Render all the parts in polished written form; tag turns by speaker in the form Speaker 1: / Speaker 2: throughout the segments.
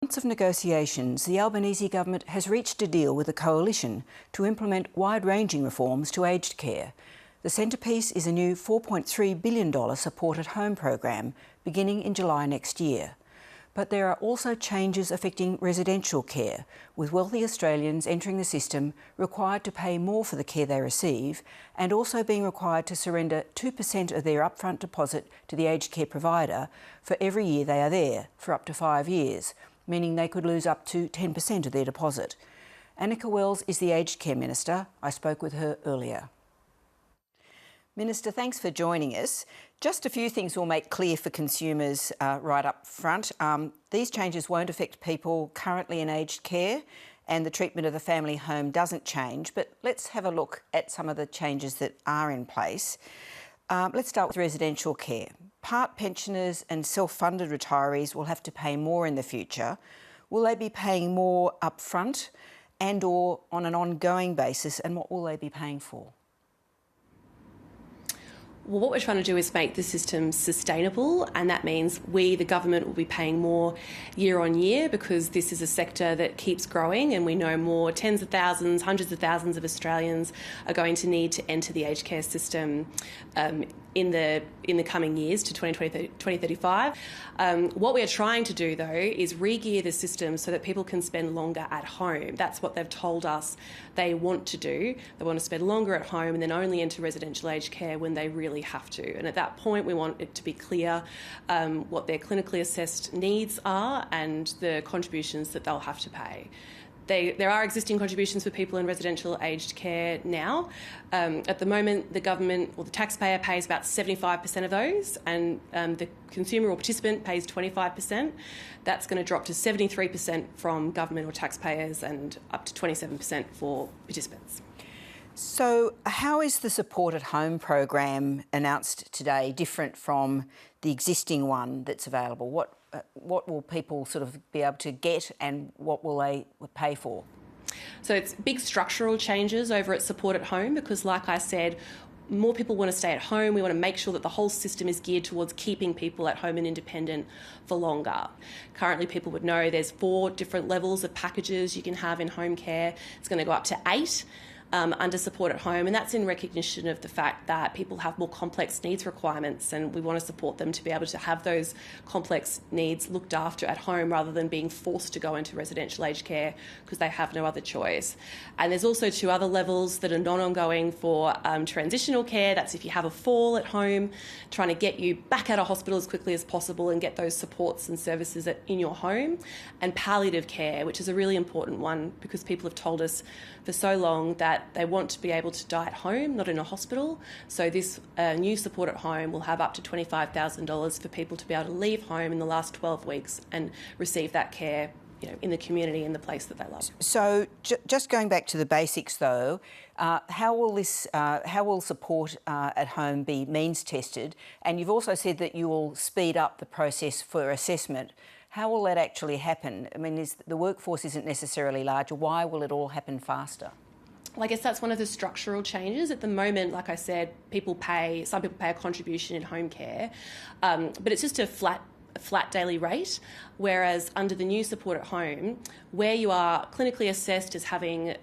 Speaker 1: Months of negotiations, the Albanese government has reached a deal with a coalition to implement wide-ranging reforms to aged care. The centrepiece is a new $4.3 billion support at home program beginning in July next year. But there are also changes affecting residential care, with wealthy Australians entering the system required to pay more for the care they receive and also being required to surrender 2% of their upfront deposit to the aged care provider for every year they are there, for up to 5 years, meaning they could lose up to 10% of their deposit. Annika Wells is the Aged Care Minister. I spoke with her earlier. Minister, thanks for joining us. Just a few things we'll make clear for consumers right up front. These changes won't affect people currently in aged care, and the treatment of the family home doesn't change. But let's have a look at some of the changes that are in place. Let's start with residential care. Part pensioners and self-funded retirees will have to pay more in the future. Will they be paying more upfront and or on an ongoing basis, and what will they be paying for?
Speaker 2: Well, what we're trying to do is make the system sustainable, and that means we, the government, will be paying more year on year because this is a sector that keeps growing, and we know more tens of thousands, hundreds of thousands of Australians are going to need to enter the aged care system in the coming years to 2035. What we are trying to do, though, is re-gear the system so that people can spend longer at home. That's what they've told us they want to do. They want to spend longer at home and then only enter residential aged care when they really have to. And at that point, we want it to be clear what their clinically assessed needs are and the contributions that they'll have to pay. There are existing contributions for people in residential aged care now. At the moment, the government or the taxpayer pays about 75% of those, and the consumer or participant pays 25%. That's going to drop to 73% from government or taxpayers and up to 27% for participants.
Speaker 1: So how is the Support at Home program announced today different from the existing one that's available? What will people sort of be able to get, and what will they pay for?
Speaker 2: So it's big structural changes over at Support at Home because, like I said, more people want to stay at home. We want to make sure that the whole system is geared towards keeping people at home and independent for longer. Currently, people would know there's 4 different levels of packages you can have in home care. It's going to go up to 8. Under Support at Home, and that's in recognition of the fact that people have more complex needs requirements, and we want to support them to be able to have those complex needs looked after at home rather than being forced to go into residential aged care because they have no other choice. And there's also 2 other levels that are non-ongoing for transitional care. That's if you have a fall at home, trying to get you back out of hospital as quickly as possible and get those supports and services in your home. And palliative care, which is a really important one because people have told us for so long that they want to be able to die at home, not in a hospital. So this new Support at Home will have up to $25,000 for people to be able to leave home in the last 12 weeks and receive that care, in the community, in the place that they love.
Speaker 1: So just going back to the basics, though, how will Support at Home be means tested? And you've also said that you will speed up the process for assessment. How will that actually happen? I mean, the workforce isn't necessarily larger. Why will it all happen faster?
Speaker 2: Well, I guess that's one of the structural changes. At the moment, like I said, some people pay a contribution in home care, but it's just a flat daily rate, whereas under the new Support at Home, where you are clinically assessed as having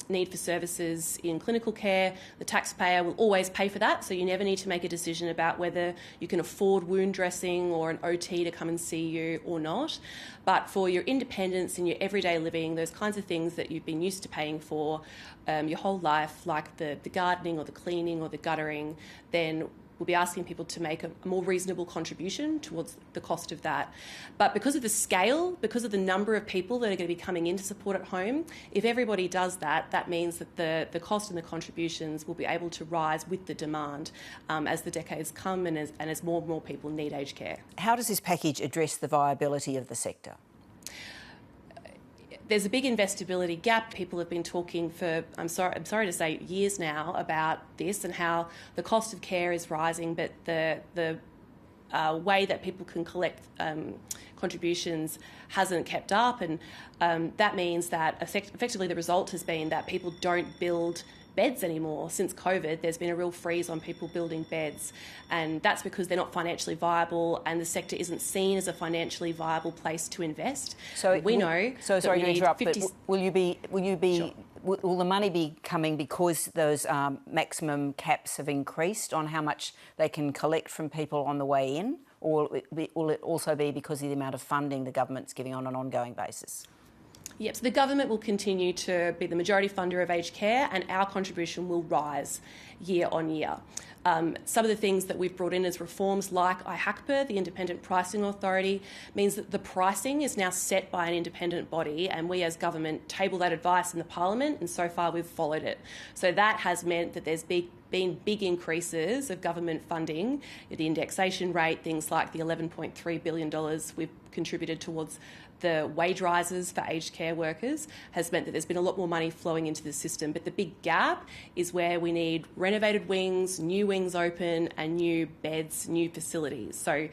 Speaker 2: need for services in clinical care, the taxpayer will always pay for that, so you never need to make a decision about whether you can afford wound dressing or an OT to come and see you or not. But for your independence in your everyday living, those kinds of things that you've been used to paying for your whole life, like the gardening or the cleaning or the guttering, then we'll be asking people to make a more reasonable contribution towards the cost of that. But because of the scale, because of the number of people that are going to be coming into Support at Home, if everybody does that, that means that the cost and the contributions will be able to rise with the demand as the decades come and as more and more people need aged care.
Speaker 1: How does this package address the viability of the sector?
Speaker 2: There's a big investability gap. People have been talking for, I'm sorry to say, years now about this and how the cost of care is rising, but the way that people can collect contributions hasn't kept up, and that means that effectively the result has been that people don't build beds anymore. Since COVID, there's been a real freeze on people building beds, and that's because they're not financially viable, and the sector isn't seen as a financially viable place to invest.
Speaker 1: So
Speaker 2: we know.
Speaker 1: So sorry to interrupt,
Speaker 2: 50...
Speaker 1: but will you be?
Speaker 2: Sure.
Speaker 1: Will the money be coming because those maximum caps have increased on how much they can collect from people on the way in, or will it also be because of the amount of funding the government's giving on an ongoing basis?
Speaker 2: Yep, so the government will continue to be the majority funder of aged care, and our contribution will rise year on year. Some of the things that we've brought in as reforms, like IHACPA, the Independent Pricing Authority, means that the pricing is now set by an independent body, and we as government table that advice in the Parliament, and so far we've followed it. So that has meant that there's been big increases of government funding, the indexation rate, things like the $11.3 billion we've contributed towards the wage rises for aged care workers has meant that there's been a lot more money flowing into the system. But the big gap is where we need renovated wings, new wings open, and new beds, new facilities. So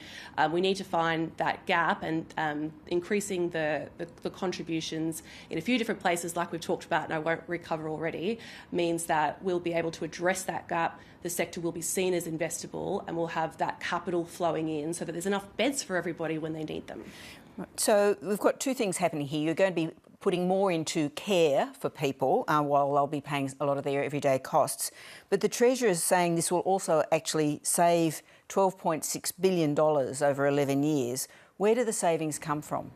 Speaker 2: we need to find that gap, and increasing the contributions in a few different places, like we've talked about, and I won't recover already, means that we'll be able to address that gap. The sector will be seen as investable, and we'll have that capital flowing in so that there's enough beds for everybody when they need them.
Speaker 1: So we've got two things happening here. You're going to be putting more into care for people while they'll be paying a lot of their everyday costs. But the Treasurer is saying this will also actually save $12.6 billion over 11 years. Where do the savings come from?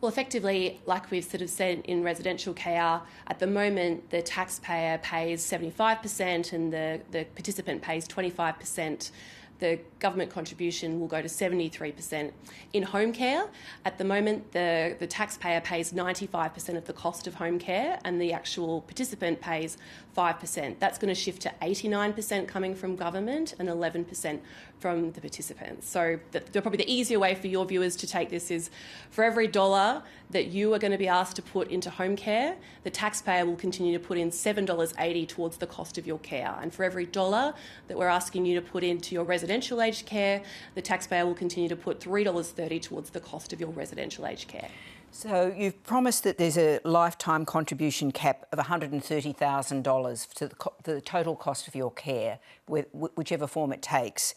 Speaker 2: Well, effectively, like we've sort of said in residential care, at the moment the taxpayer pays 75% and the participant pays 25%. The government contribution will go to 73%. In home care, at the moment, the taxpayer pays 95% of the cost of home care and the actual participant pays 5%. That's going to shift to 89% coming from government and 11% from the participants. So probably the easier way for your viewers to take this is, for every dollar that you are going to be asked to put into home care, the taxpayer will continue to put in $7.80 towards the cost of your care. And for every dollar that we're asking you to put into your residential aged care, the taxpayer will continue to put $3.30 towards the cost of your residential aged care.
Speaker 1: So you've promised that there's a lifetime contribution cap of $130,000 to the total cost of your care, whichever form it takes,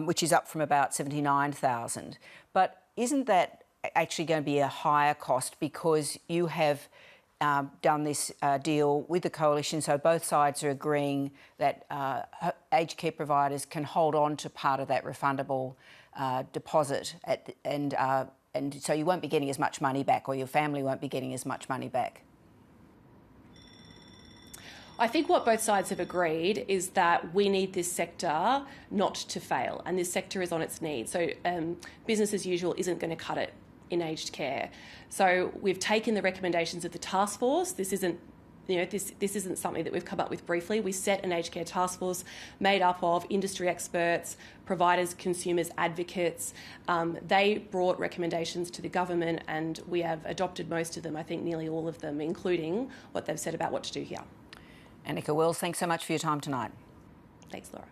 Speaker 1: which is up from about $79,000. But isn't that actually going to be a higher cost because you have done this deal with the coalition, so both sides are agreeing that aged care providers can hold on to part of that refundable deposit and so you won't be getting as much money back, or your family won't be getting as much money back?
Speaker 2: I think what both sides have agreed is that we need this sector not to fail, and this sector is on its knees. So business as usual isn't going to cut it in aged care. So we've taken the recommendations of the task force. This isn't something that we've come up with briefly. We set an aged care task force made up of industry experts, providers, consumers, advocates. They brought recommendations to the government, and we have adopted most of them, I think nearly all of them, including what they've said about what to do here.
Speaker 1: Annika Wells, thanks so much for your time tonight.
Speaker 2: Thanks, Laura.